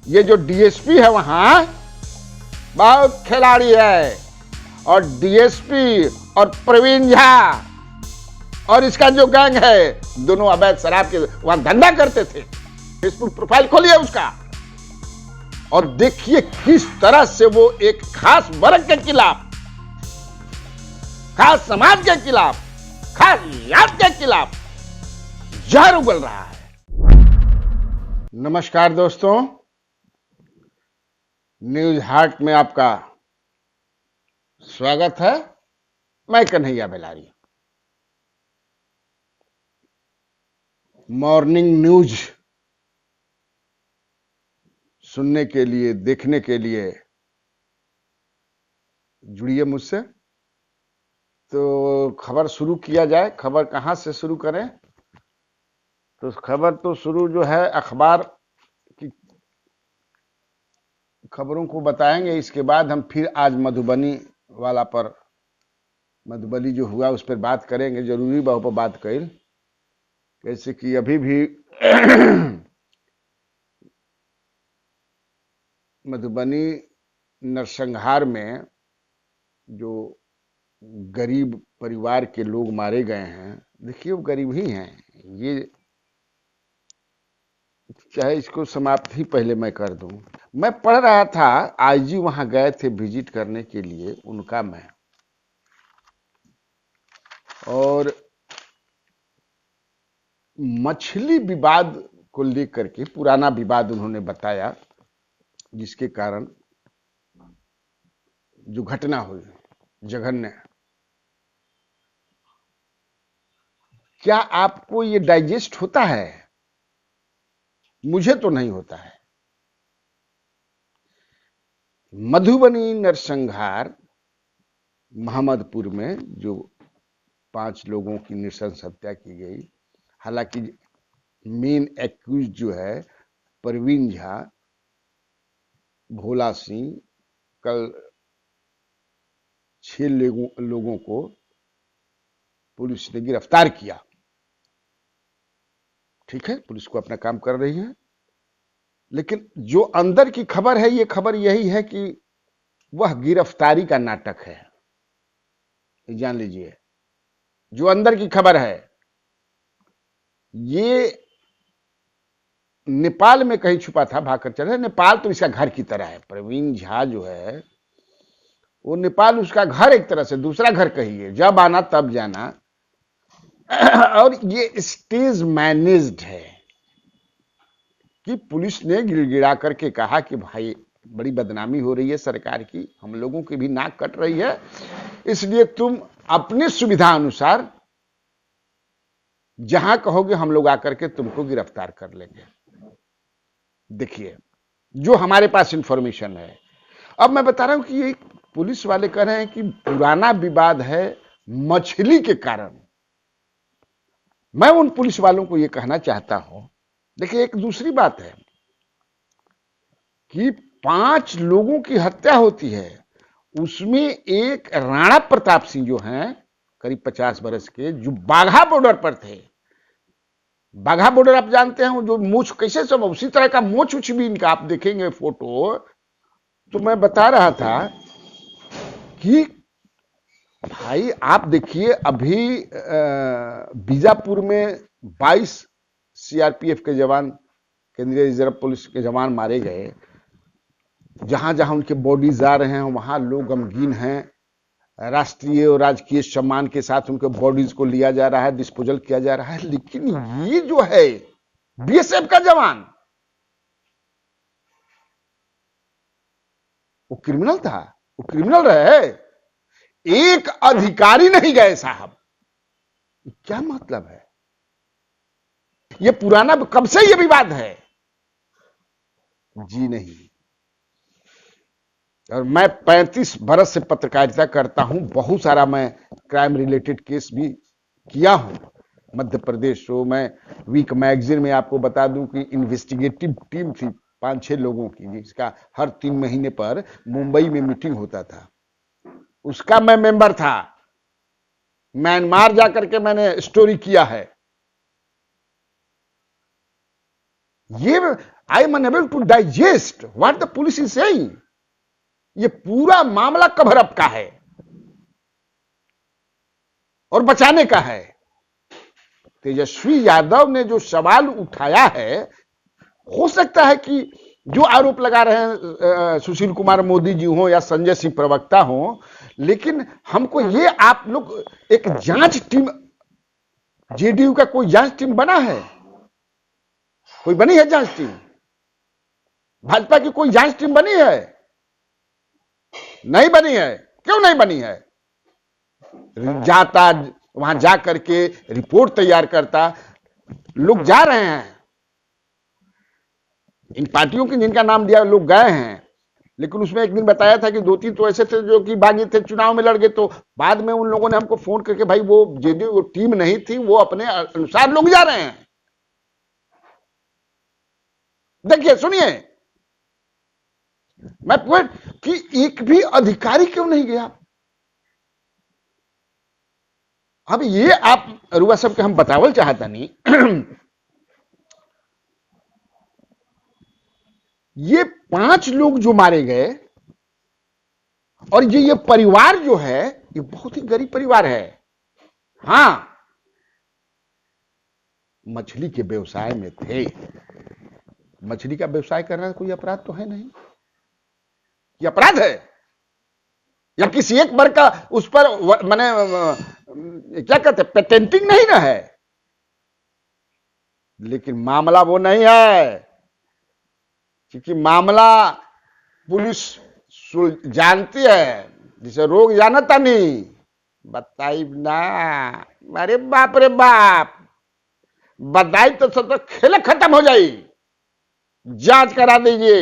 ये जो डीएसपी है वहां बहुत खिलाड़ी है, और डीएसपी और प्रवीण झा और इसका जो गैंग है दोनों अवैध शराब के वहां धंधा करते थे। फेसबुक प्रोफाइल खोलिए उसका और देखिए किस तरह से वो एक खास वर्ग के खिलाफ, खास समाज के खिलाफ, खास जात के खिलाफ जहर उगल रहा है। नमस्कार दोस्तों, न्यूज हार्ट में आपका स्वागत है। मैं कन्हैया बेलारी। मॉर्निंग न्यूज सुनने के लिए, देखने के लिए जुड़िए मुझसे। तो खबर शुरू किया जाए। खबर कहां से शुरू करें? तो खबर तो शुरू जो है अखबार की खबरों को बताएंगे। इसके बाद हम फिर आज मधुबनी वाला पर, मधुबनी जो हुआ उस पर बात करेंगे। जरूरी बात पर बात करें, जैसे कि अभी भी मधुबनी नरसंहार में जो गरीब परिवार के लोग मारे गए हैं, देखिए वो गरीब ही हैं। ये चाहे इसको समाप्त ही पहले मैं कर दूं। मैं पढ़ रहा था, आईजी वहां गए थे विजिट करने के लिए, उनका मैं, और मछली विवाद को लेकर के पुराना विवाद उन्होंने बताया, जिसके कारण जो घटना हुई जघन्य। क्या आपको ये डाइजेस्ट होता है? मुझे तो नहीं होता है। मधुबनी नरसंहार मोहम्मदपुर में जो 5 लोगों की नृशंस हत्या की गई, हालांकि मेन एक्यूज जो है प्रवीण झा, भोला सिंह, कल 6 लोगों को पुलिस ने गिरफ्तार किया। ठीक है, पुलिस को अपना काम कर रही है, लेकिन जो अंदर की खबर है, ये खबर यही है कि वह गिरफ्तारी का नाटक है। जान लीजिए, जो अंदर की खबर है ये नेपाल में कहीं छुपा था, भागकर चले। नेपाल तो इसका घर की तरह है। प्रवीण झा जो है वो नेपाल उसका घर एक तरह से, दूसरा घर कहिए, जब आना तब जाना। और ये स्टेज मैनेज्ड है कि पुलिस ने गिड़गिड़ा करके कहा कि भाई बड़ी बदनामी हो रही है सरकार की, हम लोगों की भी नाक कट रही है, इसलिए तुम अपनी सुविधा अनुसार जहां कहोगे हम लोग आकर के तुमको गिरफ्तार कर लेंगे। देखिए, जो हमारे पास इंफॉर्मेशन है। अब मैं बता रहा हूं कि ये पुलिस वाले कह रहे हैं कि पुराना विवाद है मछली के कारण। मैं उन पुलिस वालों को यह कहना चाहता हूं, देखिए एक दूसरी बात है कि 5 लोगों की हत्या होती है, उसमें एक राणा प्रताप सिंह जो हैं करीब 50 बरस के, जो बाघा बॉर्डर पर थे। बाघा बॉर्डर आप जानते हैं, जो मूछ कैसे सब उसी तरह का मूछ उछ भी इनका, आप देखेंगे फोटो। तो मैं बता रहा था कि भाई आप देखिए, अभी बीजापुर में 22 सीआरपीएफ के जवान, केंद्रीय रिजर्व पुलिस के जवान मारे गए। जहां जहां उनके बॉडीज आ रहे हैं वहां लोग गमगीन हैं। राष्ट्रीय और राजकीय सम्मान के साथ उनके बॉडीज को लिया जा रहा है, डिस्पोजल किया जा रहा है। लेकिन ये जो है बीएसएफ का जवान, वो क्रिमिनल था, वो क्रिमिनल रहे। एक अधिकारी नहीं गए साहब। क्या मतलब है? ये पुराना कब से ये विवाद है? जी नहीं। और मैं 35 बरस से पत्रकारिता करता हूं, बहुत सारा मैं क्राइम रिलेटेड केस भी किया हूं। मध्य प्रदेश हो, मैं वीक मैगजीन में आपको बता दूं कि इन्वेस्टिगेटिव टीम थी 5-6 लोगों की, जिसका हर 3 महीने पर मुंबई में मीटिंग होता था, उसका मैं मेंबर था। म्यांमार जाकर के मैंने स्टोरी किया है। ये I am unable to digest what the police is saying. ये पूरा मामला कवर अप का है और बचाने का है। तेजस्वी यादव ने जो सवाल उठाया है, हो सकता है कि जो आरोप लगा रहे हैं सुशील कुमार मोदी जी हो या संजय सिंह प्रवक्ता हो, लेकिन हमको ये आप लोग एक जांच टीम, जेडीयू का कोई जांच टीम बना है? कोई बनी है जांच टीम? भाजपा की कोई जांच टीम बनी है? नहीं बनी है। क्यों नहीं बनी है? जाता वहां जा करके रिपोर्ट तैयार करता, लोग जा रहे हैं, इन पार्टियों के जिनका नाम दिया लोग गए हैं, लेकिन उसमें एक दिन बताया था कि 2-3 तो ऐसे थे जो कि बागी थे, चुनाव में लड़ गए। तो बाद में उन लोगों ने हमको फोन करके, भाई वो जेडीयू वो टीम नहीं थी, वो अपने अनुसार लोग जा रहे हैं। देखिए सुनिए, मैं पूछ कि एक भी अधिकारी क्यों नहीं गया? अब ये आप रुआ सब के हम बतावल चाहता नहीं। ये 5 लोग जो मारे गए, और ये परिवार जो है, ये बहुत ही गरीब परिवार है। हां, मछली के व्यवसाय में थे। मछली का व्यवसाय करना कोई अपराध तो है नहीं। ये अपराध है या किसी एक वर्ग का उस पर माने क्या कहते हैं, पेटेंटिंग नहीं ना है। लेकिन मामला वो नहीं है, क्योंकि मामला पुलिस जानती है, जिसे रोग जानता नहीं बताई ना। अरे बाप रे बाप, बताई तो सब खेल खत्म हो जाए। जांच करा दीजिए।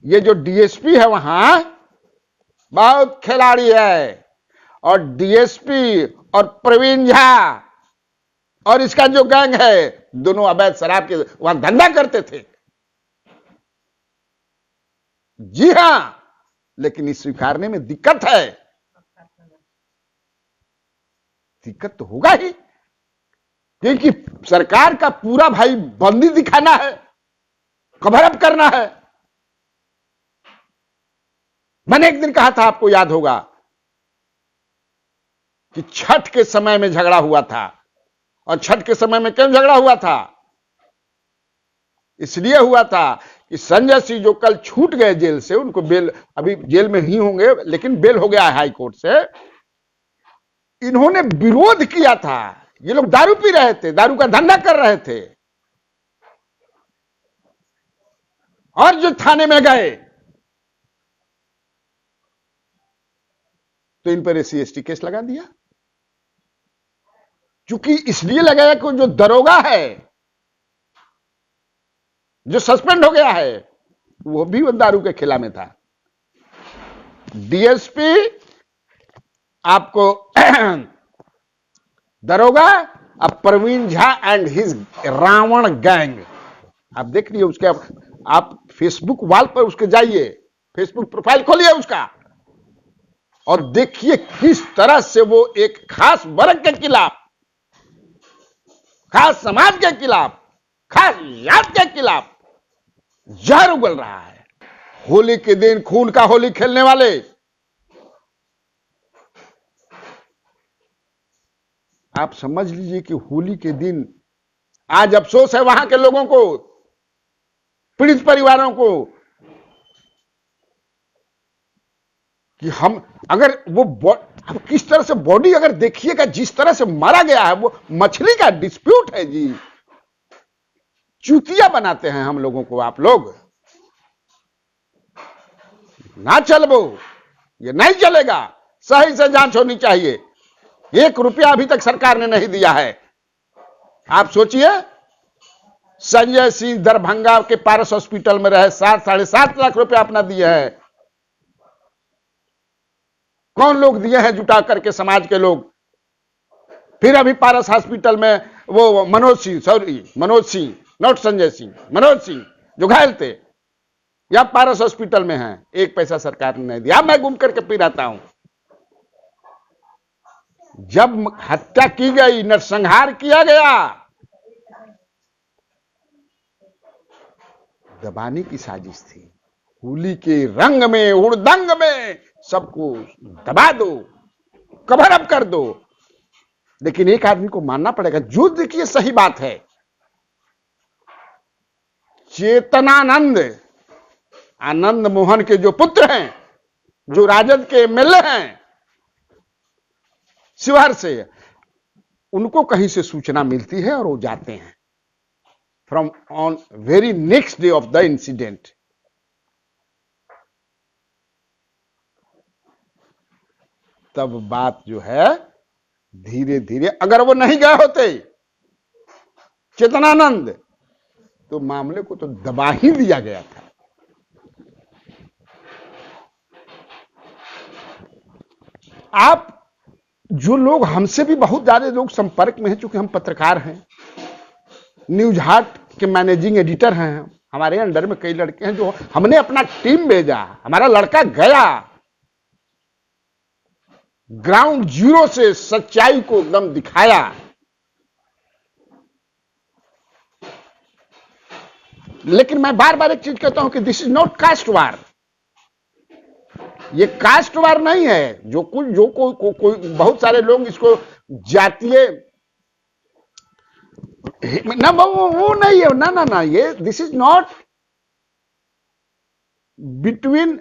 ये जो डीएसपी है वहां बहुत खिलाड़ी है, और डीएसपी और प्रवीण झा और इसका जो गैंग है, दोनों अवैध शराब के वहां धंधा करते थे। जी हां, लेकिन इस स्वीकारने में दिक्कत है। दिक्कत तो होगा ही, क्योंकि सरकार का पूरा भाई बंदी दिखाना है, कवर अप करना है। मैंने एक दिन कहा था, आपको याद होगा, कि छठ के समय में झगड़ा हुआ था। और छठ के समय में क्यों झगड़ा हुआ था? इसलिए हुआ था कि संजय सिंह जो कल छूट गए जेल से, उनको बेल, अभी जेल में ही होंगे, लेकिन बेल हो गया है हाई कोर्ट से। इन्होंने विरोध किया था। ये लोग दारू पी रहे थे, दारू का धंधा कर रहे थे, और जो थाने में गए तो इन पर SC/ST केस लगा दिया। चूंकि इसलिए लगाया कि जो दरोगा है, जो सस्पेंड हो गया है, वो भी वो दारू के खिला में था। डीएसपी आपको दरोगा, अब Praveen Jha and his Ravan gang, आप देख लीजिए उसके। आप फेसबुक वॉल पर उसके जाइए, फेसबुक प्रोफाइल खोलिए उसका, और देखिए किस तरह से वो एक खास वर्ग के खिलाफ, खास समाज के खिलाफ, खास जात के खिलाफ जहर उगल रहा है। होली के दिन खून का होली खेलने वाले, आप समझ लीजिए कि होली के दिन आज अफसोस है वहां के लोगों को, पीड़ित परिवारों को, कि हम अगर वो अब किस तरह से बॉडी अगर देखिएगा, जिस तरह से मारा गया है, वो मछली का डिस्प्यूट है जी। चूतिया बनाते हैं हम लोगों को आप लोग। ना चलो, ये नहीं चलेगा। सही से जांच होनी चाहिए। 1 रुपया अभी तक सरकार ने नहीं दिया है। आप सोचिए, संजय सिंह दरभंगा के पारस हॉस्पिटल में रहे, 7-7.5 लाख रुपया अपना दिए हैं। कौन लोग दिए हैं जुटा करके? समाज के लोग। फिर अभी पारस हॉस्पिटल में वो मनोज सिंह, नॉट संजय सिंह, मनोज सिंह जो घायल थे, या पारस हॉस्पिटल में हैं। 1 पैसा सरकार ने नहीं दिया। मैं घूम करके पी रहता हूं। जब हत्या की गई, नरसंहार किया गया, दबाने की साजिश थी। होली के रंग में, हुड़दंग में सबको दबा दो, कवर अप कर दो। लेकिन एक आदमी को मानना पड़ेगा, जो देखिए सही बात है, चेतनानंद, आनंद मोहन के जो पुत्र हैं, जो राजद के एमएलए हैं शिवहर से, उनको कहीं से सूचना मिलती है और वो जाते हैं from on very next day of the incident. तब बात जो है धीरे धीरे, अगर वो नहीं गए होते चेतनानंद, तो मामले को तो दबा ही दिया गया था। आप जो लोग, हमसे भी बहुत ज्यादा लोग संपर्क में हैं, चूंकि हम पत्रकार हैं, न्यूज हाट के मैनेजिंग एडिटर हैं, हमारे अंडर में कई लड़के हैं, जो हमने अपना टीम भेजा, हमारा लड़का गया ग्राउंड जीरो से सच्चाई को एकदम दिखाया। लेकिन मैं बार बार एक चीज कहता हूं कि दिस इज नॉट कास्ट वार। ये कास्ट वार नहीं है। जो कोई बहुत सारे लोग इसको जातीय, ना वो नहीं है, ना ना ना, ये this is not between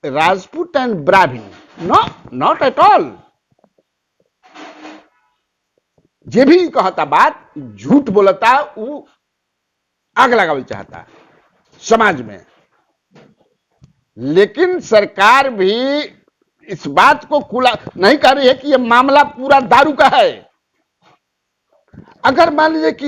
Rajput and ब्राह्मण, नो, नॉट एट ऑल। जे भी कहता बात झूठ बोलता, वो आग लगावल चाहता समाज में। लेकिन सरकार भी इस बात को खुला नहीं कर रही है कि यह मामला पूरा दारू का है। अगर मान लीजिए कि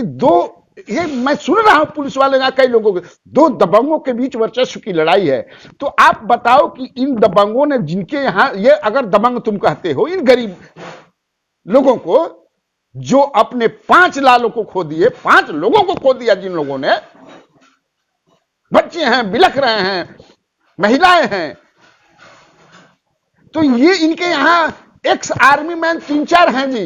ये मैं सुन रहा हूं पुलिस वाले ना, कई लोगों के, दो दबंगों के बीच वर्चस्व की लड़ाई है, तो आप बताओ कि इन दबंगों ने, जिनके यहां, ये अगर दबंग तुम कहते हो, इन गरीब लोगों को, जो अपने 5 लालों को खो दिए, 5 लोगों को खो दिया, जिन लोगों ने, बच्चे हैं, बिलख रहे हैं, महिलाएं हैं, तो ये इनके यहां एक्स आर्मी मैन 3-4 हैं जी,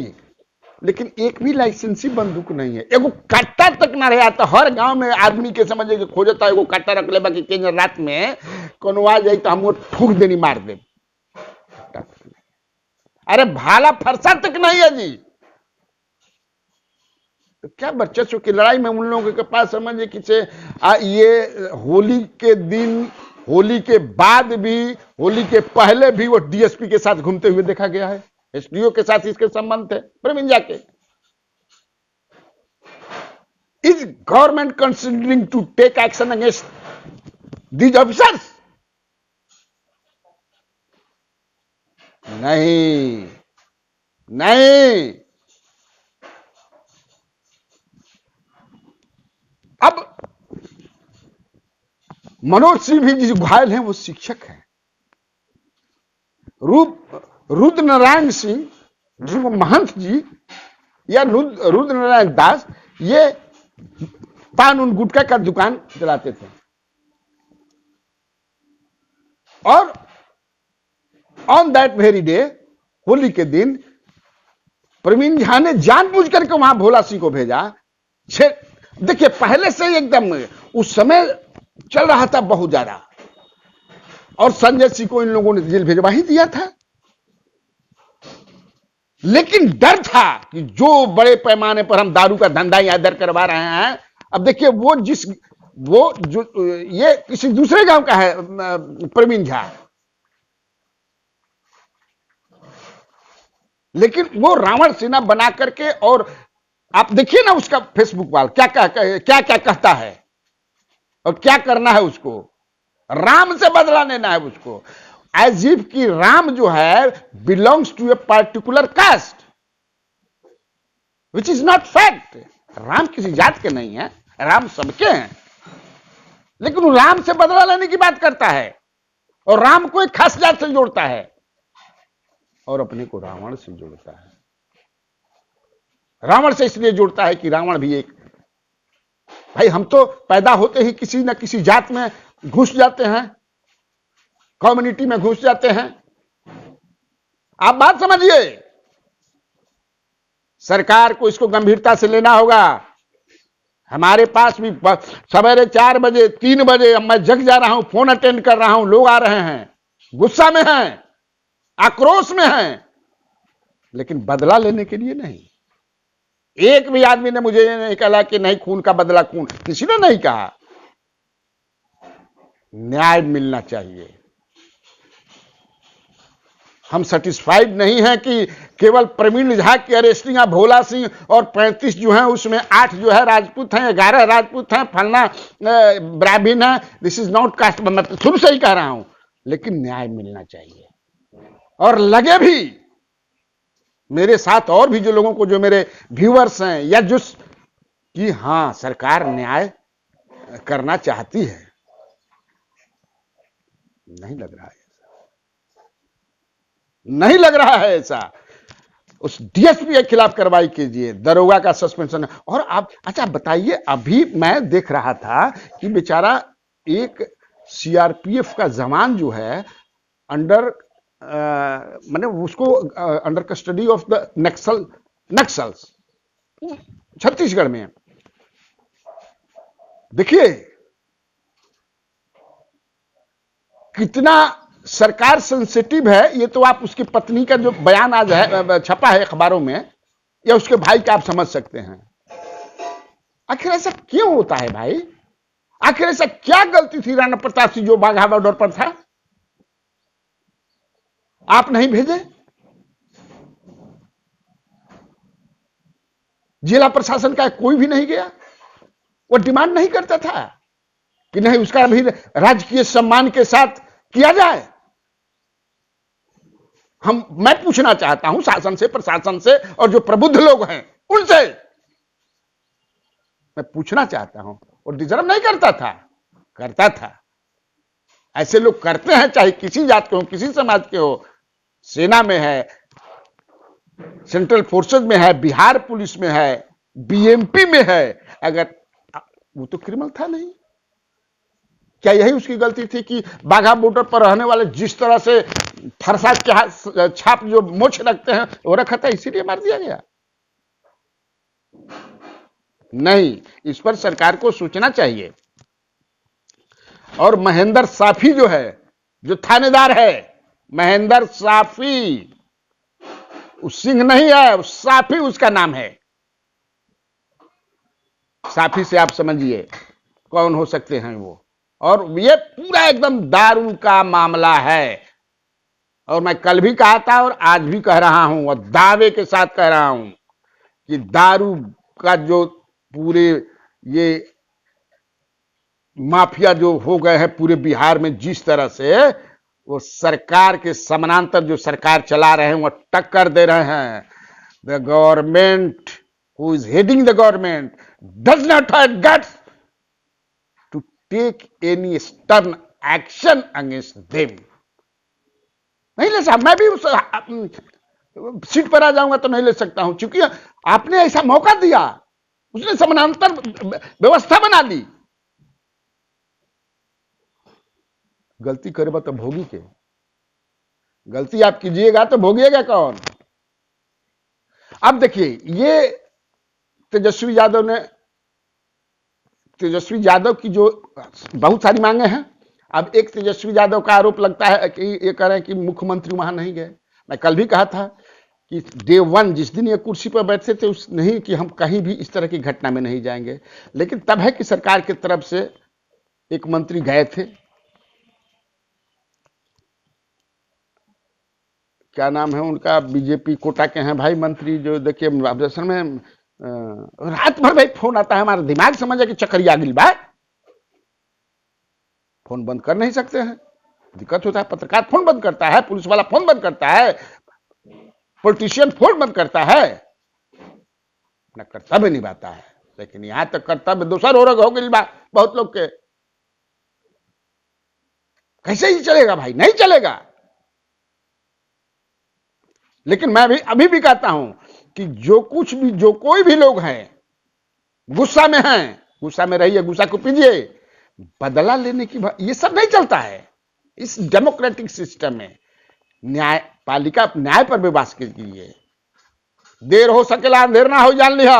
लेकिन एक भी लाइसेंसी बंदूक नहीं है। एगो कट्टा तक ना रहा, तो हर गांव में आदमी के समझे कि खोजता एगो कट्टा रख ले, बाकी के रात में कोनो आ जाए तो हम ठूक देनी, मार दे। अरे भाला फरसा तक नहीं है जी। तो क्या वर्चस्व की लड़ाई में उन लोगों के पास समझे कि ये होली के दिन, होली के बाद भी, होली के पहले भी वो डीएसपी के साथ घूमते हुए देखा गया है। एसडीओ के साथ इसके संबंध थे प्रवीण जाके। Is government considering to take action against these officers? नहीं, नहीं। अब मनोज सिंह भी जो घायल हैं वो शिक्षक हैं। रुद्र नारायण सिंह, जिनको महंत जी या रुद्र नारायण दास, ये पान उन गुटखा का दुकान चलाते थे, और on that very day, Holi के दिन, प्रवीण झा ने जानबूझ करके वहां भोला सिंह को भेजा। देखिए, पहले से एकदम उस समय चल रहा था बहुत ज्यादा, और संजय सिंह को इन लोगों ने जेल भेजवा ही दिया था। लेकिन डर था कि जो बड़े पैमाने पर हम दारू का धंधा यहां दर करवा रहे हैं, अब देखिए वो जो ये किसी दूसरे गांव का है, प्रवीण झा, लेकिन वो रावण सेना बना करके, और आप देखिए ना उसका फेसबुक वाल क्या क्या कहता है और क्या करना है उसको। राम से बदला लेना है उसको, एज इफ कि राम जो है belongs to a particular caste, which is not fact. Ram किसी जात के नहीं है, राम सबके हैं, लेकिन वो राम से बदला लेने की बात करता है, और राम को एक खास जात से जोड़ता है, और अपने को रावण से जोड़ता है। रावण से इसलिए जोड़ता है कि रावण भी एक, भाई हम तो पैदा होते ही किसी न किसी जात में घुस जाते हैं, कम्युनिटी में घुस जाते हैं। आप बात समझिए, सरकार को इसको गंभीरता से लेना होगा। हमारे पास भी सवेरे 4 बजे 3 बजे मैं जग जा रहा हूं, फोन अटेंड कर रहा हूं, लोग आ रहे हैं, गुस्सा में हैं, आक्रोश में हैं, लेकिन बदला लेने के लिए नहीं। एक भी आदमी ने मुझे नहीं कहा कि नहीं खून का बदला खून, किसी ने नहीं कहा। न्याय मिलना चाहिए। हम सेटिस्फाइड नहीं हैं कि केवल प्रवीण झा की अरेस्टिंग, भोला सिंह और 35 जो हैं उसमें 8 जो है राजपूत हैं, 11 राजपूत हैं, फलना ब्राह्मण है। दिस इज नॉट कास्ट, मैं शुरू से ही कह रहा हूं, लेकिन न्याय मिलना चाहिए। और लगे भी मेरे साथ और भी जो लोगों को, जो मेरे व्यूअर्स हैं या जो कि हां सरकार न्याय करना चाहती है, नहीं लग रहा है, नहीं लग रहा है ऐसा। उस डीएसपी के खिलाफ कार्रवाई कीजिए, दरोगा का सस्पेंशन। और आप अच्छा बताइए, अभी मैं देख रहा था कि बेचारा एक सीआरपीएफ का जवान जो है अंडर मैंने उसको under custody of the Naxals Chhattisgarh में। देखिए कितना सरकार सेंसिटिव है। ये तो आप उसकी पत्नी का जो बयान आज है छपा है अखबारों में, या उसके भाई का आप समझ सकते हैं। आखिर ऐसा क्यों होता है भाई? आखिर ऐसा क्या गलती थी राणा प्रताप सिंह जो बाघा बॉर्डर पर था? आप नहीं भेजे? जिला प्रशासन का कोई भी नहीं गया? वो डिमांड नहीं करता था कि नहीं उसका भी राजकीय सम्मान के साथ किया जाए? मैं पूछना चाहता हूं शासन से, प्रशासन से, और जो प्रबुद्ध लोग हैं उनसे मैं पूछना चाहता हूं। वो डिजर्व नहीं करता था? करता था। ऐसे लोग करते हैं, चाहे किसी जात के हो, किसी समाज के हो। सेना में है, सेंट्रल फोर्सेस में है, बिहार पुलिस में है, बीएमपी में है। अगर वो तो क्रिमिनल था नहीं? क्या यही उसकी गलती थी कि बाघा बॉर्डर पर रहने वाले जिस तरह से फरसा के छाप जो मोछ रखते हैं वो रखा था, इसीलिए मार दिया गया? नहीं, इस पर सरकार को सोचना चाहिए। और महेंद्र साफी जो है, जो थानेदार है, महेंद्र साफी, सिंह नहीं है, साफी उसका नाम है। साफी से आप समझिए कौन हो सकते हैं वो। और ये पूरा एकदम दारू का मामला है। और मैं कल भी कहा था और आज भी कह रहा हूं, और दावे के साथ कह रहा हूं कि दारू का जो पूरे ये माफिया जो हो गए हैं पूरे बिहार में, जिस तरह से वो सरकार के समानांतर जो सरकार चला रहे हैं वो टक्कर दे रहे हैं। The government who is heading the government does not have guts to take any stern action against them. नहीं ले सकता। मैं भी उस सीट पर आ जाऊंगा तो नहीं ले सकता हूं, क्योंकि आपने ऐसा मौका दिया, उसने समानांतर व्यवस्था बना दी। गलती करेगा तो भोगी के, गलती आप कीजिएगा तो भोगिएगा कौन? अब देखिए, ये तेजस्वी यादव की जो बहुत सारी मांगे हैं। अब एक तेजस्वी यादव का आरोप लगता है कि ये कह रहे हैं कि मुख्यमंत्री वहां नहीं गए। मैं कल भी कहा था कि डे 1 जिस दिन ये कुर्सी पर बैठते थे उस नहीं कि हम कहीं भी इस तरह की घटना में नहीं जाएंगे, लेकिन तब है कि सरकार की तरफ से एक मंत्री गए थे, क्या नाम है उनका, बीजेपी कोटा के हैं भाई मंत्री, जो देखिए असल में रात भर भाई फोन आता है, हमारा दिमाग समझे कि चक्करिया गिल बा, फोन बंद कर नहीं सकते हैं, दिक्कत होता है। पत्रकार फोन बंद करता है, पुलिस वाला फोन बंद करता है, पॉलिटिशियन फोन बंद करता है, अपना कर्तव्य निभाता है। लेकिन यहां तक कर्तव्य दूसर हो गई बा बहुत लोग के। कैसे ही चलेगा भाई? नहीं चलेगा। लेकिन मैं भी अभी भी कहता हूं कि जो कोई भी लोग हैं गुस्सा में हैं, गुस्सा में रहिए, गुस्सा को पीजिए। बदला लेने की ये सब नहीं चलता है इस डेमोक्रेटिक सिस्टम में। न्यायपालिका न्याय पर विश्वास कीजिए। देर हो सकेला अंधेर ना हो, जान लिया।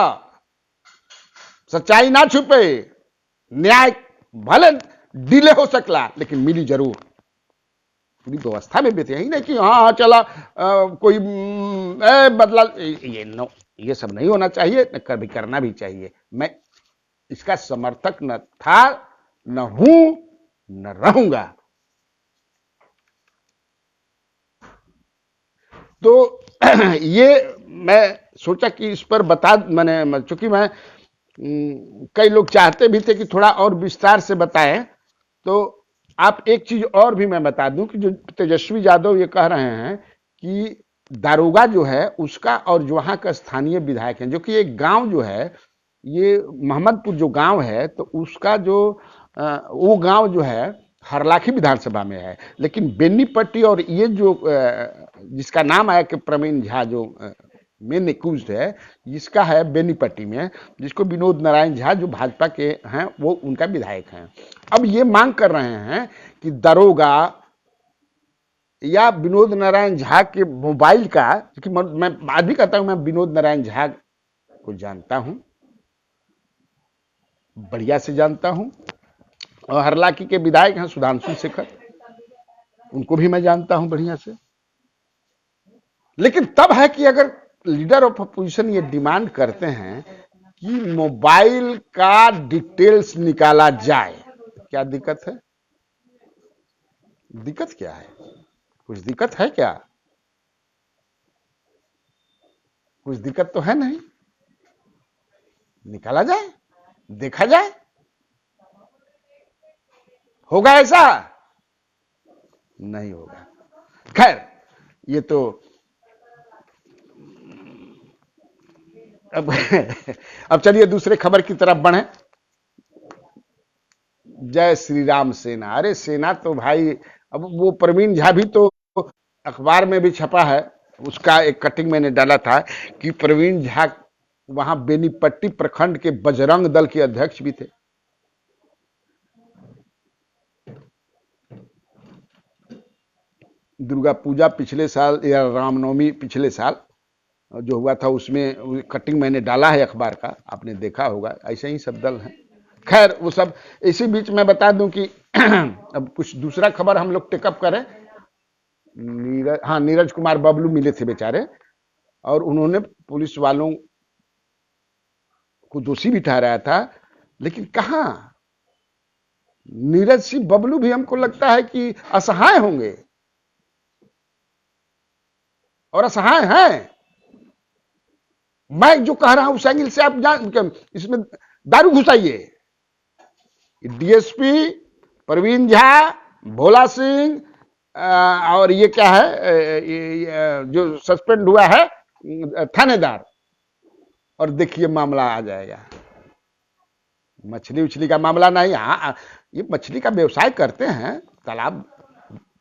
सच्चाई ना छुपे, न्याय भले डिले हो सकला लेकिन मिली जरूर। पूरी व्यवस्था में बेहतर यही नहीं कि हाँ चला कोई बदला, ये सब नहीं होना चाहिए, न कभी करना भी चाहिए। मैं इसका समर्थक न था, न हूं, न रहूंगा। तो ये मैं सोचा कि इस पर बता, मैंने चूंकि मैं कई लोग चाहते भी थे कि थोड़ा और विस्तार से बताएं, तो आप एक चीज और भी मैं बता दूं कि जो तेजस्वी यादव ये कह रहे हैं कि दारोगा जो है उसका और जो वहां का स्थानीय विधायक है, जो कि एक गांव जो है, ये मोहम्मदपुर जो गांव है, तो उसका जो वो गांव जो है हरलाखी विधानसभा में है, लेकिन बेनीपट्टी और ये जो जिसका नाम आया कि प्रवीण झा जो मेन एक्यूज्ड है, जिसका है बेनीपट्टी में, जिसको विनोद नारायण झा जो भाजपा के हैं वो उनका विधायक हैं। अब ये मांग कर रहे हैं कि दरोगा या विनोद नारायण झा के मोबाइल का, क्योंकि मैं आज भी कहता हूं मैं विनोद नारायण झा को जानता हूं, बढ़िया से जानता हूं, और हरलाखी के विधायक हैं सुधांशु शेखर, उनको भी मैं जानता हूं बढ़िया से। लेकिन तब है कि अगर लीडर ऑफ अपोजिशन ये डिमांड करते हैं कि मोबाइल का डिटेल्स निकाला जाए, क्या दिक्कत है? दिक्कत क्या है? कुछ दिक्कत है क्या? कुछ दिक्कत तो है नहीं, निकाला जाए, देखा जाए। होगा ऐसा? नहीं होगा। खैर, ये तो अब चलिए दूसरे खबर की तरफ बढ़े। जय श्री राम सेना, अरे सेना तो भाई, अब वो प्रवीण झा भी तो अखबार में भी छपा है, उसका एक कटिंग मैंने डाला था कि प्रवीण झा वहां बेनीपट्टी प्रखंड के बजरंग दल के अध्यक्ष भी थे। दुर्गा पूजा पिछले साल या रामनवमी पिछले साल जो हुआ था, उसमें कटिंग मैंने डाला है अखबार का, आपने देखा होगा। ऐसे ही सब दल हैं। खैर वो सब, इसी बीच मैं बता दूं कि अब कुछ दूसरा खबर हम लोग टेकअप करें। नीरज कुमार बबलू मिले थे बेचारे, और उन्होंने पुलिस वालों को दोषी भी ठहराया था, लेकिन कहां नीरज सिंह बबलू भी हमको लगता है कि असहाय होंगे, और असहाय हैं। मैं जो कह रहा हूं उस एंगल से आप जान, इसमें दारू घुसाइए। डीएसपी प्रवीण झा, भोला सिंह, और ये क्या है, जो सस्पेंड हुआ है थानेदार, और देखिए मामला आ जाएगा। मछली उछली का मामला नहीं, हाँ ये मछली का व्यवसाय करते हैं, तालाब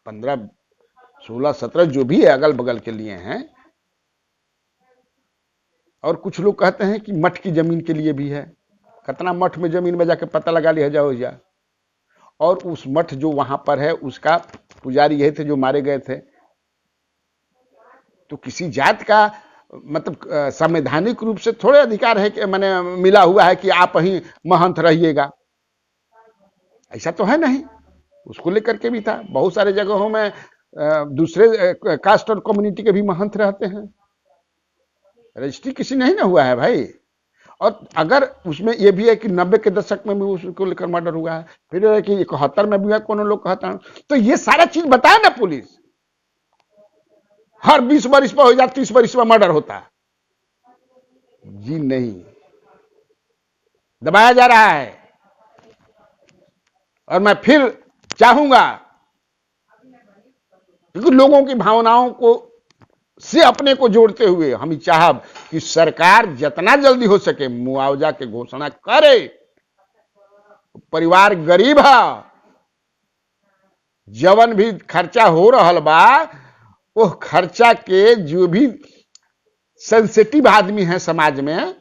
15, 16, 17 जो भी है अगल बगल के लिए हैं, और कुछ लोग कहते हैं कि मठ की जमीन के लिए भी है। कितना मठ में जमीन में जाके पता लगा लिया जाओ जा। और उस मठ जो वहां पर है उसका पुजारी यही थे जो मारे गए थे। तो किसी जात का मतलब संवैधानिक रूप से थोड़े अधिकार है कि मैंने मिला हुआ है कि आप ही महंत रहिएगा, ऐसा तो है नहीं। उसको लेकर के भी था, बहुत सारे जगहों में दूसरे कास्ट और कम्युनिटी के भी महंत रहते हैं। रजिस्ट्री किसी नहीं ना हुआ है भाई। और अगर उसमें यह भी है कि 90 के दशक में भी उसको लेकर मर्डर हुआ है, फिर है कि 71 में भी हुआ, कोनो लोग कहता है, तो ये सारा चीज बताए ना पुलिस। हर 20 वर्ष पर हो जाए, 30 वर्ष पर मर्डर होता जी नहीं, दबाया जा रहा है। और मैं फिर चाहूंगा क्योंकि लोगों की भावनाओं को से अपने को जोड़ते हुए हम चाहब कि सरकार जितना जल्दी हो सके मुआवजा के घोषणा करे। परिवार गरीब है, जवन भी खर्चा हो रहा बा, वो खर्चा के जो भी सेंसिटिव आदमी हैं समाज में,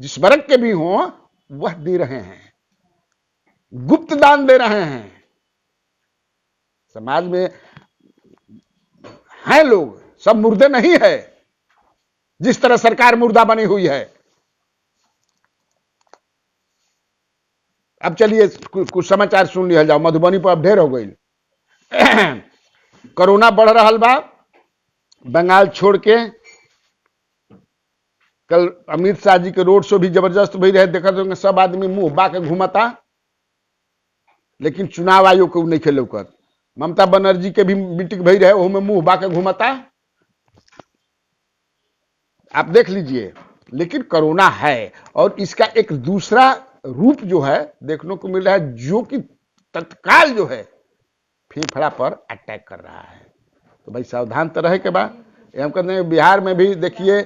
जिस वर्ग के भी हों, वह दे रहे हैं, गुप्त दान दे रहे हैं। समाज में हैं लोग, सब मुर्दे नहीं है, जिस तरह सरकार मुर्दा बनी हुई है। अब चलिए कुछ समाचार सुन लिया जाओ। मधुबनी पर अब ढेर हो गई। कोरोना बढ़ रहा बा बंगाल छोड़ के। कल अमित शाह जी के रोड शो भी जबरदस्त भी रहे, देखा तो सब आदमी मुंह बा के घूमता, लेकिन चुनाव आयोग को नहीं खेल कर। ममता बनर्जी के भी मीटिंग भई रहे, में मुंह बा के घूमता, आप देख लीजिए। लेकिन कोरोना है और इसका एक दूसरा रूप जो है देखने को मिल रहा है, जो कि तत्काल जो है फेफड़ा पर अटैक कर रहा है। तो भाई सावधान तो रहे के बाद। हम कहते हैं बिहार में भी देखिए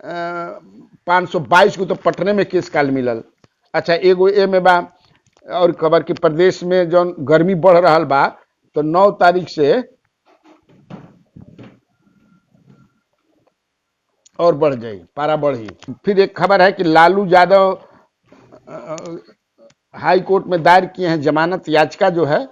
522 को तो पटने में केस काल मिलल। अच्छा, एगो ए में बा और खबर कि प्रदेश में जो गर्मी बढ़ रहा बा, तो 9 तारीख से और बढ़ जाई, पारा बढ़ी। फिर एक खबर है कि लालू यादव हाई कोर्ट में दायर किए हैं जमानत याचिका जो है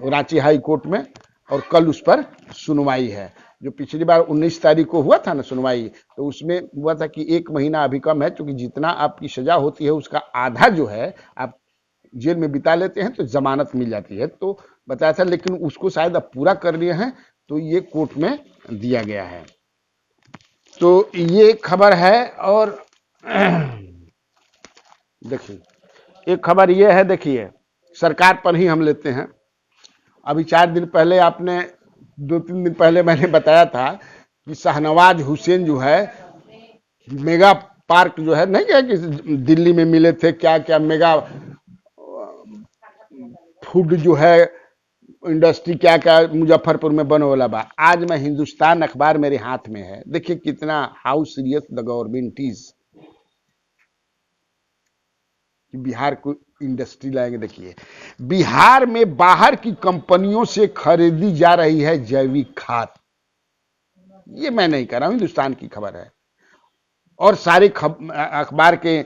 रांची हाई कोर्ट में, और कल उस पर सुनवाई है। जो पिछली बार 19 तारीख को हुआ था ना सुनवाई, तो उसमें हुआ था कि 1 महीना अभी कम है, क्योंकि जितना आपकी सजा होती है उसका आधा जो है आप जेल में बिता लेते हैं तो जमानत मिल जाती है, तो बताया था। लेकिन उसको शायद अब पूरा कर लिए हैं, तो ये कोर्ट में दिया गया है। तो ये खबर है। और देखिए एक खबर ये है, देखिए सरकार पर ही हम लेते हैं। अभी 4 दिन पहले आपने 2-3 दिन पहले मैंने बताया था कि शाहनवाज हुसैन जो है मेगा पार्क जो है, नहीं क्या कि दिल्ली में मिले थे, क्या क्या मेगा फूड जो है इंडस्ट्री क्या क्या मुजफ्फरपुर में बने वाला बा। आज मैं हिंदुस्तान अखबार मेरे हाथ में है, देखिए कितना how serious the government is कि बिहार को इंडस्ट्री लाएंगे। देखिए बिहार में बाहर की कंपनियों से खरीदी जा रही है जैविक खाद। ये मैं नहीं कर रहा हूं, हिंदुस्तान की खबर है। और सारे अखबार के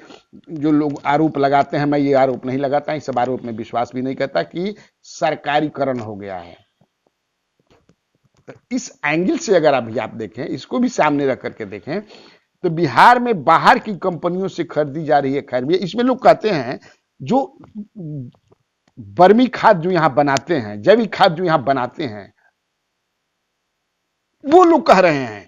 जो लोग आरोप लगाते हैं, मैं ये आरोप नहीं लगाता, इस सब आरोप में विश्वास भी नहीं करता कि सरकारीकरण हो गया है। तो इस एंगल से अगर अभी आप देखें, इसको भी सामने रख करके देखें, तो बिहार में बाहर की कंपनियों से खरीदी जा रही है। खैर भी इसमें लोग कहते हैं जो बर्मी खाद जो यहां बनाते हैं, जैविक खाद जो यहां बनाते हैं, वो लोग कह रहे हैं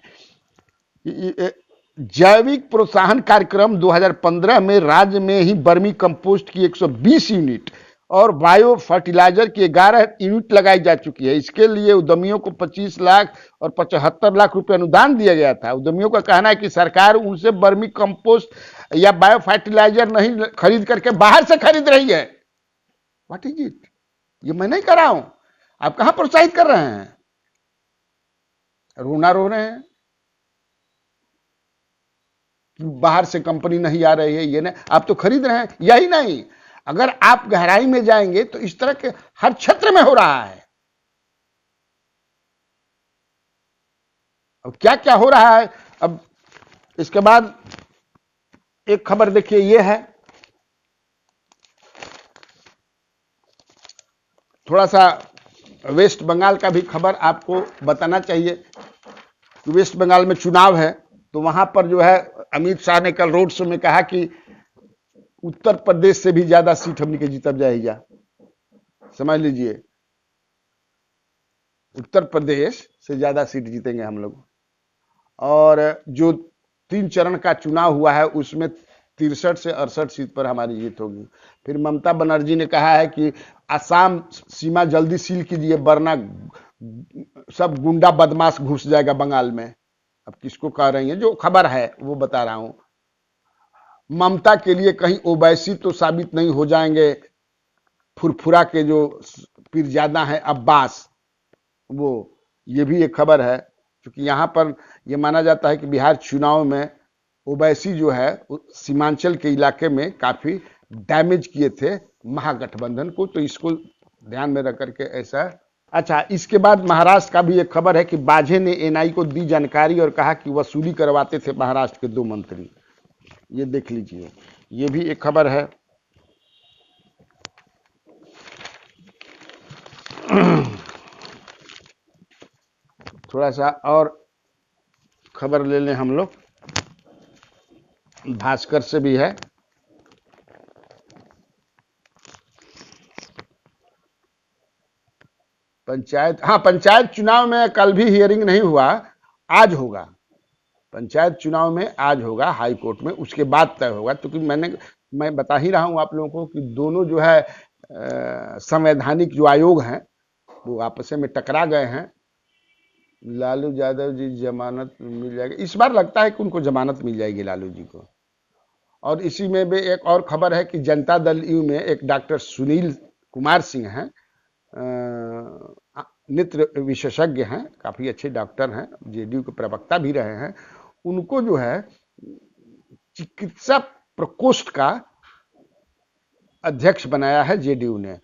जैविक प्रोत्साहन कार्यक्रम 2015 में राज्य में ही बर्मी कंपोस्ट की 120 यूनिट और बायो फर्टिलाइजर की 11 यूनिट लगाई जा चुकी है। इसके लिए उद्यमियों को 25 लाख और 75 लाख रुपए अनुदान दिया गया था। उद्यमियों का कहना है कि सरकार उनसे बर्मी कंपोस्ट या बायो फर्टिलाइजर नहीं खरीद करके बाहर से खरीद रही है। What is it? ये मैं नहीं कर रहा हूं, आप कहां प्रोत्साहित कर रहे हैं? रोना रो रहे हैं कि बाहर से कंपनी नहीं आ रही है, ये नहीं, आप तो खरीद रहे हैं। यही नहीं, अगर आप गहराई में जाएंगे तो इस तरह के हर क्षेत्र में हो रहा है। अब क्या क्या हो रहा है। अब इसके बाद एक खबर देखिए, ये है थोड़ा सा वेस्ट बंगाल का भी खबर आपको बताना चाहिए। वेस्ट बंगाल में चुनाव है, तो वहां पर जो है अमित शाह ने कल रोड शो में कहा कि उत्तर प्रदेश से भी ज्यादा सीट हमने के जीतब जाएगा। समझ लीजिए, उत्तर प्रदेश से ज्यादा सीट जीतेंगे हम लोग। और जो 3 चरण का चुनाव हुआ है उसमें 63 से 68 सीट पर हमारी जीत होगी। फिर ममता बनर्जी ने कहा है कि असम सीमा जल्दी सील कीजिए, वरना सब गुंडा बदमाश घुस जाएगा बंगाल में। अब किसको कह रही है, जो खबर है वो बता रहा हूं। ममता के लिए कहीं ओवैसी तो साबित नहीं हो जाएंगे फुरफुरा के जो पीरजादा है अब्बास, वो ये भी एक खबर है। क्योंकि यहां पर यह माना जाता है कि बिहार चुनाव में ओवैसी जो है सीमांचल के इलाके में काफी डैमेज किए थे महागठबंधन को, तो इसको ध्यान में रख करके ऐसा। अच्छा, इसके बाद महाराष्ट्र का भी एक खबर है कि बाझे ने एनआई को दी जानकारी और कहा कि वसूली करवाते थे महाराष्ट्र के 2 मंत्री। ये देख लीजिए, ये भी एक खबर है। थोड़ा सा और खबर ले लें हम लोग, भास्कर से भी है। पंचायत, हाँ पंचायत चुनाव में कल भी हियरिंग नहीं हुआ, आज होगा। पंचायत चुनाव में आज होगा हाई कोर्ट में, उसके बाद तय होगा। क्योंकि मैं बता ही रहा हूं आप लोगों को कि दोनों जो है संवैधानिक जो आयोग हैं वो आपस में टकरा गए हैं। लालू यादव जी जमानत मिल जाएगी इस बार, लगता है कि उनको जमानत मिल जाएगी लालू जी को। और इसी में भी एक और खबर है कि जनता दल यू में एक डॉक्टर सुनील कुमार सिंह हैं, नेत्र विशेषज्ञ हैं, काफी अच्छे डॉक्टर हैं, जेडीयू के प्रवक्ता भी रहे हैं। उनको जो है चिकित्सा प्रकोष्ठ का अध्यक्ष बनाया है जेडीयू ने।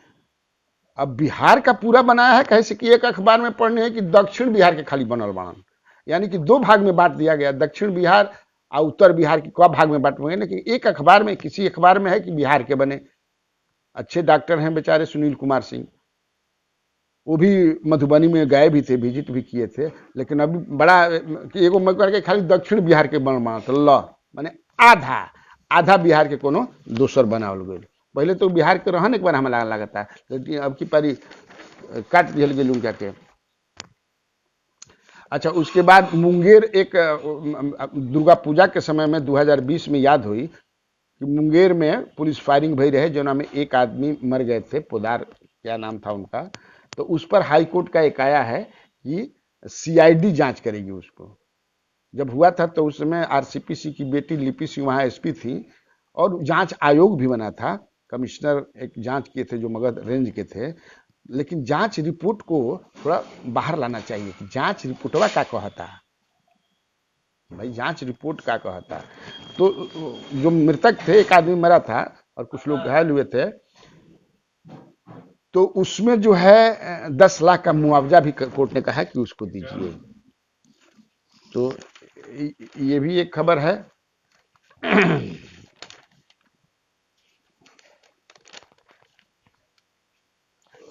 अब बिहार का पूरा बनाया है कैसे कि एक अखबार में पढ़ने है कि दक्षिण बिहार के खाली बनल बनल, यानी कि दो भाग में बांट दिया गया, दक्षिण बिहार और उत्तर बिहार के भाग में बांट गए। लेकिन एक अखबार में, किसी अखबार में है कि बिहार के बने। अच्छे डॉक्टर हैं बेचारे सुनील कुमार सिंह, वो भी मधुबनी में गए भी थे, विजिट भी किए थे। लेकिन अभी बड़ा कि एगो मैं करके खाली दक्षिण बिहार के बन माने आधा आधा बिहार के कोनो दोसर बनावल गए। पहले तो बिहार के रहने के बार हमें लगता है, लेकिन अब की पारी काट दिया गए उनका के। अच्छा, उसके बाद मुंगेर, एक दुर्गा पूजा के समय में 2020 में याद हुई कि मुंगेर में पुलिस फायरिंग भई रहे, जो में एक आदमी मर गए थे, पोदार क्या नाम था उनका। तो उस पर हाई कोर्ट का एक आया है कि सीआईडी जांच करेगी उसको। जब हुआ था तो उस समय आरसीपीसी की बेटी लिपि सिंह वहां एसपी थी, और जांच आयोग भी बना था, कमिश्नर एक जांच किए थे जो मगध रेंज के थे। लेकिन जांच रिपोर्ट को थोड़ा बाहर लाना चाहिए कि जांच रिपोर्टवा क्या कहता है भाई, जांच रिपोर्ट क्या कहता है। तो जो मृतक थे, एक आदमी मरा था और कुछ लोग घायल हुए थे, तो उसमें जो है 10 लाख का मुआवजा भी कोर्ट ने कहा कि उसको दीजिए। तो ये भी एक खबर है।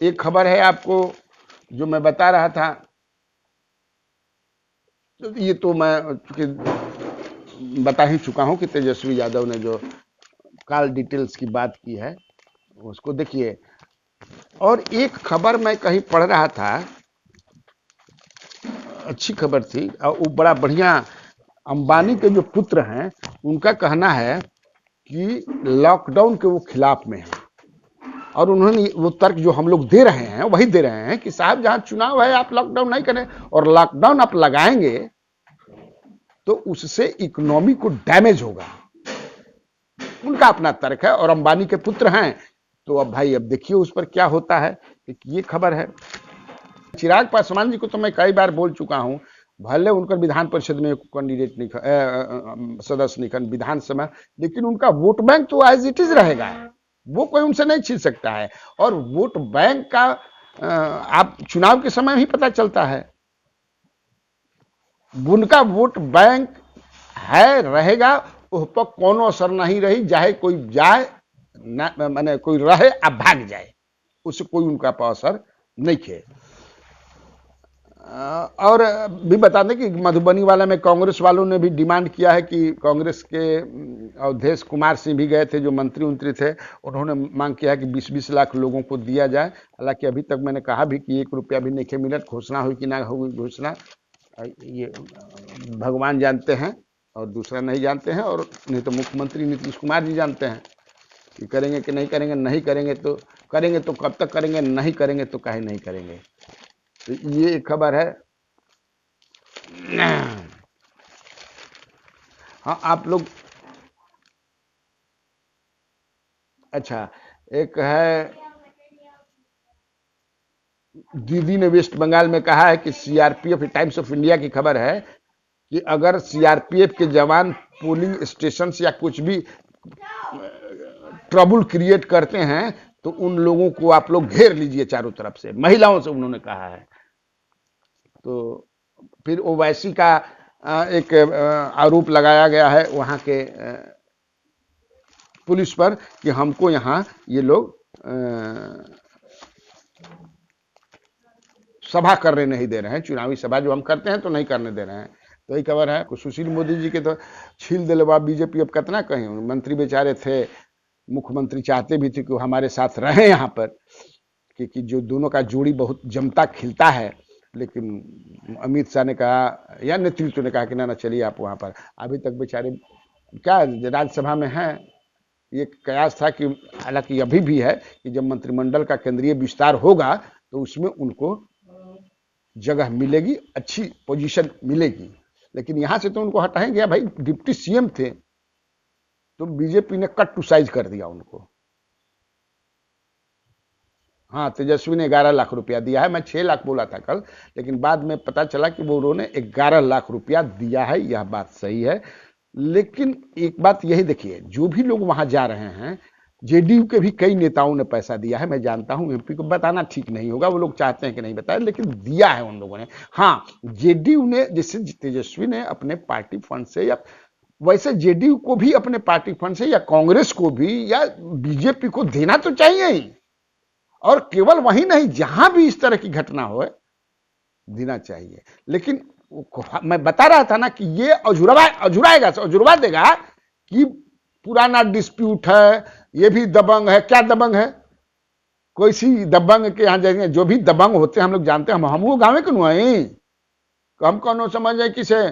एक खबर है आपको जो मैं बता रहा था, तो ये तो मैं चूंकि बता ही चुका हूं कि तेजस्वी यादव ने जो कॉल डिटेल्स की बात की है उसको देखिए। और एक खबर मैं कहीं पढ़ रहा था, अच्छी खबर थी, और वो बड़ा बढ़िया, अंबानी के जो पुत्र हैं उनका कहना है कि लॉकडाउन के वो खिलाफ में है। और उन्होंने वो तर्क जो हम लोग दे रहे हैं वही दे रहे हैं कि साहब जहां चुनाव है आप लॉकडाउन नहीं करें, और लॉकडाउन आप लगाएंगे तो उससे इकोनॉमी को डैमेज होगा। उनका अपना तर्क है, और अंबानी के पुत्र हैं। तो अब भाई अब देखिए उस पर क्या होता है। ये खबर है। चिराग पासवान जी को तो मैं कई बार बोल चुका हूं, भले उनका विधान परिषद में कैंडिडेट नहीं, सदस्य नहीं विधानसभा, लेकिन उनका वोट बैंक तो एज इट इज रहेगा, वो कोई उनसे नहीं छीन सकता है। और वोट बैंक का आप चुनाव के समय ही पता चलता है। उनका वोट बैंक है, रहेगा, उस पर कोनो असर नहीं रही, चाहे कोई जाए ना, माने कोई रहे अब भाग जाए, उससे कोई उनका पर असर नहीं है। और भी बता दें कि मधुबनी वाला में कांग्रेस वालों ने भी डिमांड किया है कि कांग्रेस के अवधेश कुमार सिंह भी गए थे, जो मंत्री थे, उन्होंने मांग किया है कि 20-20 लाख लोगों को दिया जाए। हालांकि अभी तक मैंने कहा भी कि 1 रुपया भी नहीं मिला, घोषणा हुई कि ना हुई घोषणा ये भगवान जानते हैं और दूसरा नहीं जानते हैं, और नहीं तो मुख्यमंत्री नीतीश कुमार जी जानते हैं कि करेंगे कि नहीं करेंगे। नहीं करेंगे तो कब तक करेंगे, नहीं करेंगे तो काहे नहीं करेंगे। तो ये एक खबर है। हाँ आप लोग, अच्छा एक है, दीदी ने वेस्ट बंगाल में कहा है कि सीआरपीएफ, टाइम्स ऑफ इंडिया की खबर है कि अगर सीआरपीएफ के जवान पोलिंग स्टेशन या कुछ भी ट्रबल क्रिएट करते हैं तो उन लोगों को आप लोग घेर लीजिए चारों तरफ से, महिलाओं से उन्होंने कहा है। तो फिर ओवैसी का एक आरोप लगाया गया है वहां के पुलिस पर कि हमको यहाँ ये लोग सभा करने नहीं दे रहे हैं, चुनावी सभा जो हम करते हैं तो नहीं करने दे रहे हैं। तो यही खबर है। सुशील मोदी जी के तो छील दिलवा बीजेपी, अब कितना कहें, मंत्री बेचारे थे, मुख्यमंत्री चाहते भी थे कि वो हमारे साथ रहे यहाँ पर, कि जो दोनों का जोड़ी बहुत जमता खिलता है, लेकिन अमित शाह ने कहा या नेतृत्व ने कहा कि ना चलिए आप वहां पर। अभी तक बेचारे क्या राज्यसभा में हैं, ये कयास था कि हालांकि अभी भी है कि जब मंत्रिमंडल का केंद्रीय विस्तार होगा तो उसमें उनको जगह मिलेगी, अच्छी पोजीशन मिलेगी, लेकिन यहां से तो उनको हटाएंगे। भाई डिप्टी सीएम थे तो बीजेपी ने कट टू साइज कर दिया उनको। हाँ, तेजस्वी ने 11 लाख रुपया दिया है, मैं 6 लाख बोला था कल, लेकिन बाद में पता चला कि वो उन्होंने 11 लाख रुपया दिया है, यह बात सही है। लेकिन एक बात यही देखिए, जो भी लोग वहां जा रहे हैं, जेडीयू के भी कई नेताओं ने पैसा दिया है, मैं जानता हूं, एमपी को बताना ठीक नहीं होगा, वो लोग चाहते हैं कि नहीं बताए, लेकिन दिया है उन लोगों ने। हाँ, जेडीयू ने, जैसे तेजस्वी ने अपने पार्टी फंड से, या वैसे जेडीयू को भी अपने पार्टी फंड से, या कांग्रेस को भी, या बीजेपी को देना तो चाहिए ही, और केवल वही नहीं, जहां भी इस तरह की घटना हो देना चाहिए। लेकिन मैं बता रहा था ना कि ये अजुराएगा देगा कि पुराना डिस्प्यूट है, ये भी दबंग है। क्या दबंग है? कोई सी दबंग के यहां जाएंगे, जो भी दबंग होते हैं हम लोग जानते हैं, हम वो गाँव के नुआई, हम कौन समझ जाए कि से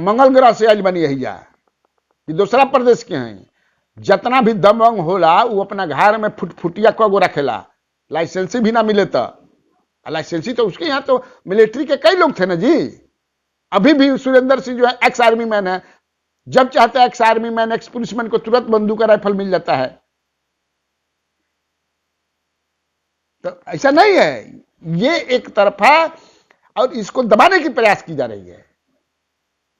मंगल ग्रह से आज बनी है कि दूसरा प्रदेश के हैं। जितना भी दबंग होला वो अपना घर में फुटफुटिया कगो रखेला, लाइसेंसी भी ना मिले तो। लाइसेंसी तो उसके यहाँ तो मिलिट्री के कई लोग थे ना जी। अभी भी सुरेंद्र सिंह जो है एक्स आर्मी मैन है, जब चाहता है ex army man, x policeman को तुरंत बंदूक राइफल मिल जाता है। तो ऐसा नहीं है, ये एक तरफा और इसको दबाने की प्रयास की जा रही है,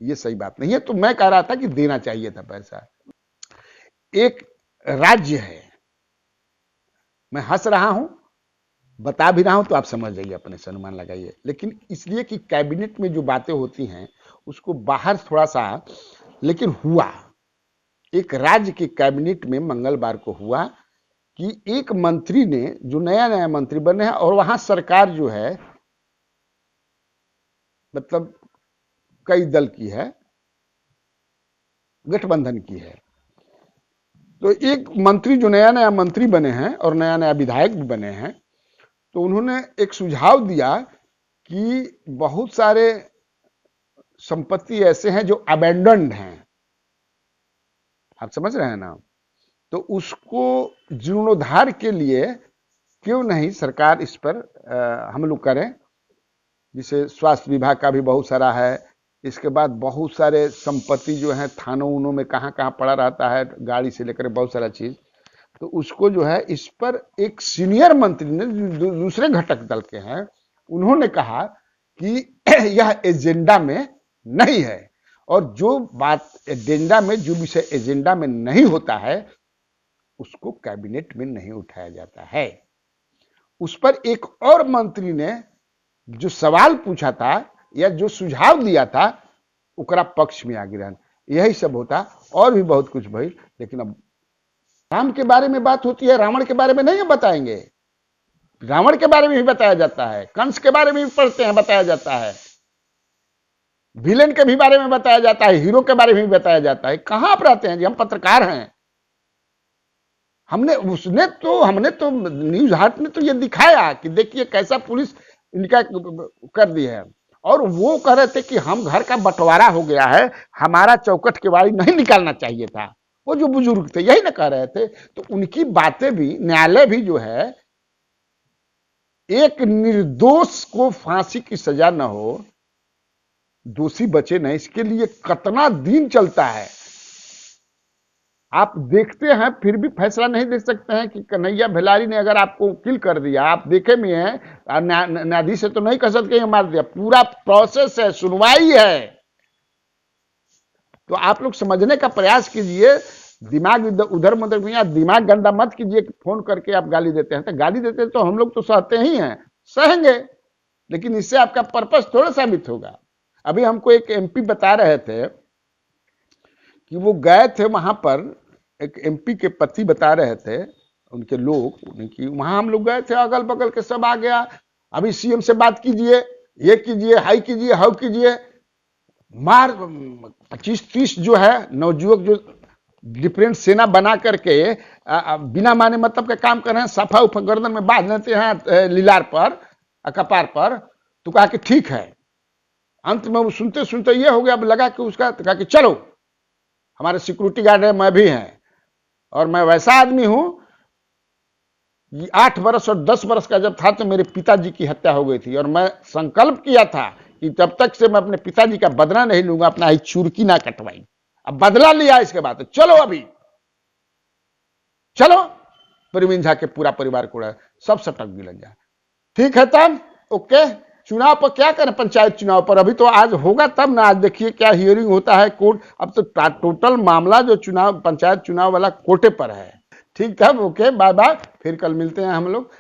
ये सही बात नहीं है। तो मैं कह रहा था कि देना चाहिए था पैसा। एक राज्य है, मैं हंस रहा हूं, बता भी रहा हूं तो आप समझ जाइए, अपने से अनुमान लगाइए, लेकिन इसलिए कि कैबिनेट में जो बातें होती हैं उसको बाहर थोड़ा सा, लेकिन हुआ। एक राज्य के कैबिनेट में मंगलवार को हुआ कि एक मंत्री ने, जो नया मंत्री बने हैं, और वहां सरकार जो है मतलब कई दल की है, गठबंधन की है। तो एक मंत्री जो नया मंत्री बने हैं और नया विधायक भी बने हैं, तो उन्होंने एक सुझाव दिया कि बहुत सारे संपत्ति ऐसे हैं जो अबेंडन्ड हैं, आप समझ रहे हैं ना, तो उसको जीर्णोद्धार के लिए क्यों नहीं सरकार इस पर हम लोग करें। जिसे स्वास्थ्य विभाग का भी बहुत सारा है, इसके बाद बहुत सारे संपत्ति जो है थानों उनों में कहाँ कहाँ पड़ा रहता है, गाड़ी से लेकर बहुत सारा चीज, तो उसको जो है इस पर एक सीनियर मंत्री ने, दूसरे घटक दल के हैं, उन्होंने कहा कि यह एजेंडा में नहीं है, और जो बात एजेंडा में, जो विषय एजेंडा में नहीं होता है उसको कैबिनेट में नहीं उठाया जाता है। उस पर एक और मंत्री ने जो सवाल पूछा था या जो सुझाव दिया था, उकरा पक्ष में आ गिरा। यही सब होता, और भी बहुत कुछ भाई, लेकिन अब राम के बारे में बात होती है, रावण के बारे में नहीं बताएंगे। रावण के बारे में भी बताया जाता है, कंस के बारे में भी पढ़ते हैं, बताया जाता है, विलेन के भी बारे में बताया जाता है, हीरो के बारे में भी बताया जाता है। कहां आप रहते हैं जी? हम पत्रकार हैं। हमने तो न्यूज हाट ने तो ये दिखाया कि देखिए कैसा पुलिस इनका कर दी है, और वो कह रहे थे कि हम घर का बंटवारा हो गया है, हमारा चौखट के बारी नहीं निकालना चाहिए था। वो जो बुजुर्ग थे यही ना कह रहे थे। तो उनकी बातें भी, न्यायालय भी जो है, एक निर्दोष को फांसी की सजा न हो, दोषी बचे नहीं, इसके लिए कितना दिन चलता है आप देखते हैं, फिर भी फैसला नहीं दे सकते हैं कि कन्हैया भेलारी ने अगर आपको किल कर दिया, आप देखे में हैं, न्यायाधीश से तो नहीं कह सकते मार दिया, पूरा प्रोसेस है, सुनवाई है। तो आप लोग समझने का प्रयास कीजिए, दिमाग उधर मत, दिमाग गंदा मत कीजिए कि फोन करके आप गाली देते हैं। तो गाली देते हैं तो हम लोग तो सहते ही हैं, सहेंगे, लेकिन इससे आपका पर्पस थोड़ा साबित होगा। अभी हमको एक एमपी बता रहे थे कि वो गए थे वहां पर, एक एमपी के पति बता रहे थे, उनके लोग, उनकी वहां हम लोग गए थे, अगल बगल के सब आ गया, अभी सीएम से बात कीजिए, ये कीजिए, हाई कीजिए, हाउ कीजिए, मार 25-30 जो है नवयुवक जो डिफरेंट सेना बना करके बिना माने मतलब का काम कर रहे हैं, सफा उफा गर्दन में बांध लेते हैं, लीलार पर, कपार पर। तो कहा कि ठीक है। अंत में वो सुनते सुनते ये हो गया, अब लगा कि उसका, तो कहा कि चलो हमारे सिक्योरिटी गार्ड है, मैं भी हैं, और मैं वैसा आदमी हूं, 8 बरस और 10 बरस का जब था तो मेरे पिताजी की हत्या हो गई थी, और मैं संकल्प किया था कि तब तक से मैं अपने पिताजी का बदला नहीं लूंगा, अपना ही चुरकी ना कटवाई। अब बदला लिया इसके बाद, चलो अभी चलो। परवीन झा के पूरा परिवार को सब सटक भी लग जाए। ठीक है तब ओके। चुनाव पर क्या करें, पंचायत चुनाव पर अभी तो आज होगा तब ना। आज देखिए क्या हियरिंग होता है कोर्ट, अब तो टोटल मामला जो चुनाव, पंचायत चुनाव वाला कोर्टे पर है। ठीक है, ओके, बाय बाय, फिर कल मिलते हैं हम लोग।